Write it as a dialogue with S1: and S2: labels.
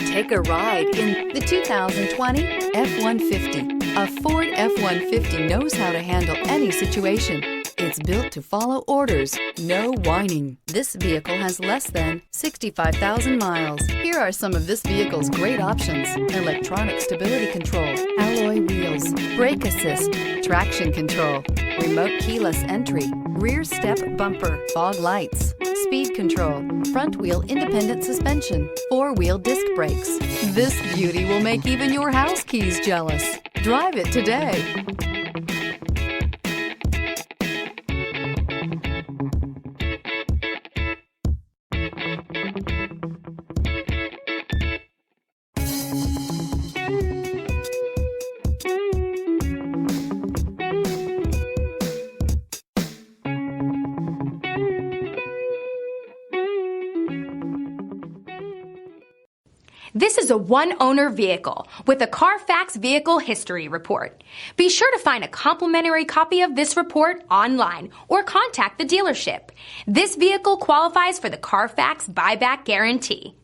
S1: Take a ride in the 2020 F-150. A Ford F-150 knows how to handle any situation. It's built to follow orders, no whining. This vehicle has less than 65,000 miles. Here are some of this vehicle's great options: electronic stability control, alloy wheels, brake assist, traction control, remote keyless entry, rear step bumper, fog lights, speed control, front wheel independent suspension, four-wheel disc brakes. This beauty will make even your house keys jealous. Drive it today.
S2: This is a one-owner vehicle with a Carfax Vehicle History Report. Be sure to find a complimentary copy of this report online or contact the dealership. This vehicle qualifies for the Carfax Buyback Guarantee.